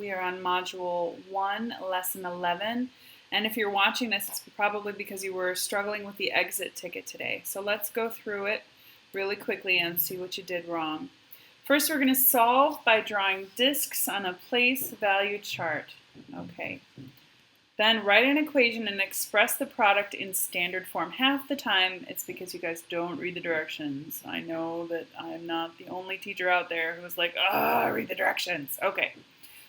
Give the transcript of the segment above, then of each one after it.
We are on Module 1, Lesson 11. And if you're watching this, it's probably because you were struggling with the exit ticket today. So let's go through it really quickly and see what you did wrong. First, we're going to solve by drawing discs on a place value chart. Okay. Then write an equation and express the product in standard form. Half the time, it's because you guys don't read the directions. I know that I'm not the only teacher out there who's like, read the directions. Okay,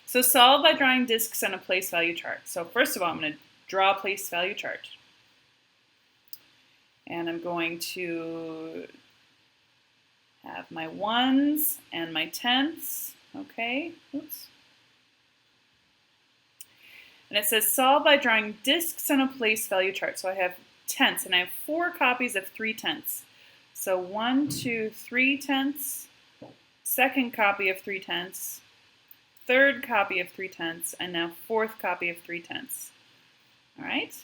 so solve by drawing discs on a place value chart. So first of all, I'm going to draw a place value chart. And I'm going to have my ones and my tenths. Okay, oops. And it says solve by drawing discs on a place value chart. So I have tenths, and I have 4 copies of 3 tenths. So 1, 2, 3 tenths, second copy of 3 tenths, third copy of 3 tenths, and now fourth copy of 3 tenths. All right?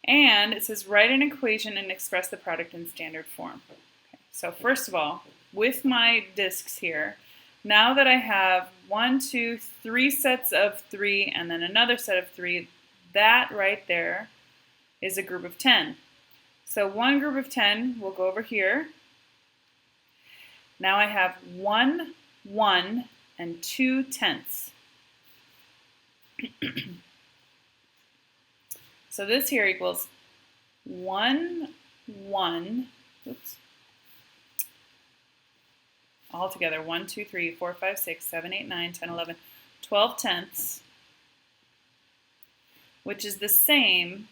And it says write an equation and express the product in standard form. Okay. So first of all, with my discs here, now that I have 1, 2, 3 sets of 3 and then another set of 3, that right there is a group of 10. So one group of 10 will go over here. Now I have 1, 1, and 2 tenths. So this here equals 1, 1, oops. All together, 1, 2, 3, 4, 5, 6, 7, 8, 9, 10, 11, 12 tenths, which is the same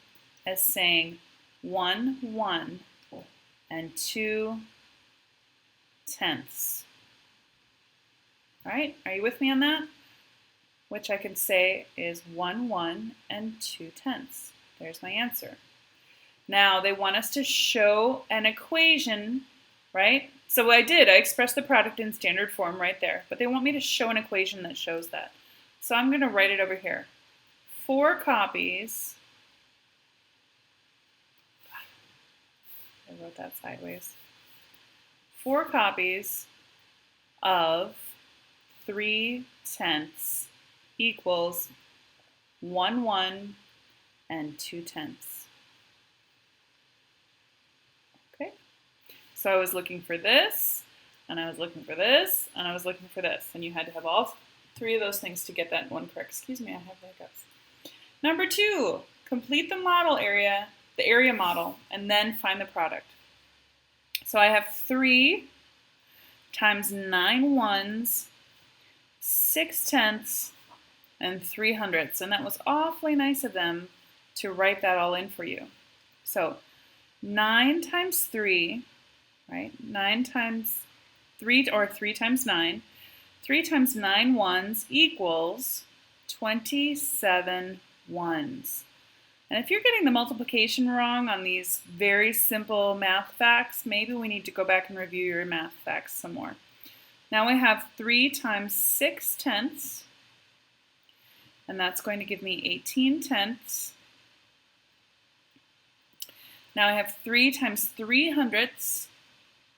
as saying 1, 1, and 2 tenths. All right, are you with me on that? Which I can say is 1, 1, and 2 tenths. There's my answer. Now, they want us to show an equation, right? So what I did, I expressed the product in standard form right there, but they want me to show an equation that shows that. So I'm going to write it over here. 4 copies, I wrote that sideways, 4 copies of 3 tenths equals 1, 1, and 2 tenths. So I was looking for this, and I was looking for this, and I was looking for this. And you had to have all 3 of those things to get that one correct. Excuse me, I have hiccups. Number 2, complete the model area, the area model, and then find the product. So I have 3 times 9 ones, 6 tenths, and 3 hundredths. And that was awfully nice of them to write that all in for you. So 9 times 3, right? 9 times 3, or 3 times 9. 3 times 9 ones equals 27 ones. And if you're getting the multiplication wrong on these very simple math facts, maybe we need to go back and review your math facts some more. Now we have 3 times 6 tenths, and that's going to give me 18 tenths. Now I have 3 times 3 hundredths,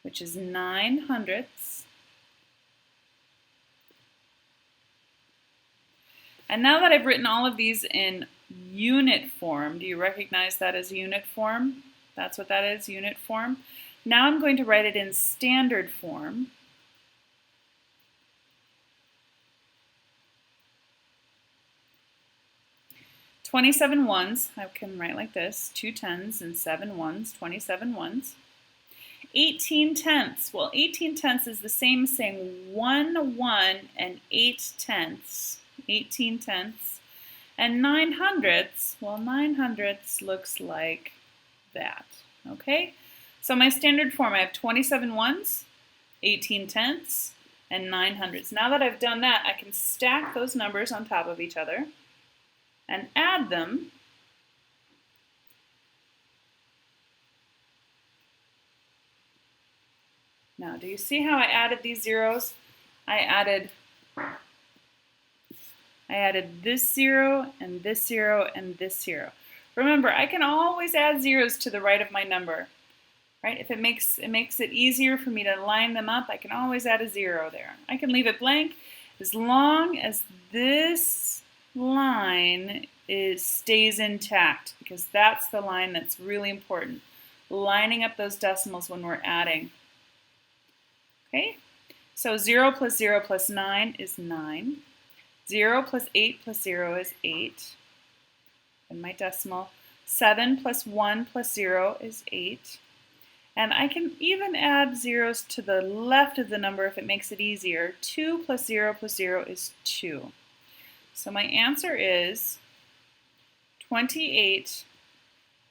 which is 9 hundredths. And now that I've written all of these in unit form, do you recognize that as unit form? That's what that is, unit form. Now I'm going to write it in standard form. "27 ones," I can write like this, 2 tens and 7 ones, 27 ones. 18 tenths. Well, 18 tenths is the same as saying 1, 1, and 8 tenths. 18 tenths. And 9 hundredths, well, 9 hundredths looks like that. Okay? So my standard form, I have 27 ones, 18 tenths, and 9 hundredths. Now that I've done that, I can stack those numbers on top of each other and add them. Now, do you see how I added these zeros? I added this 0 and this 0 and this 0. Remember, I can always add zeros to the right of my number, right? If it makes it easier for me to line them up, I can always add a 0 there. I can leave it blank. As long as this line stays intact, because that's the line that's really important. Lining up those decimals when we're adding. Okay, so 0 plus 0 plus 9 is 9. 0 plus 8 plus 0 is 8. And my decimal. 7 plus 1 plus 0 is 8. And I can even add zeros to the left of the number if it makes it easier. 2 plus 0 is 2. So my answer is 28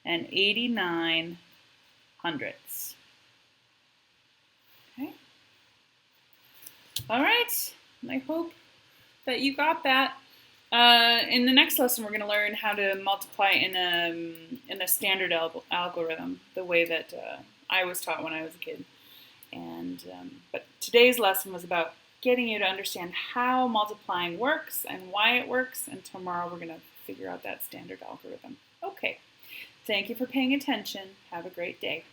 and 89 hundredths. Okay. All right. I hope that you got that. In the next lesson, we're going to learn how to multiply in a standard algorithm, the way that I was taught when I was a kid. But today's lesson was about getting you to understand how multiplying works and why it works, and tomorrow we're going to figure out that standard algorithm. Okay, thank you for paying attention. Have a great day.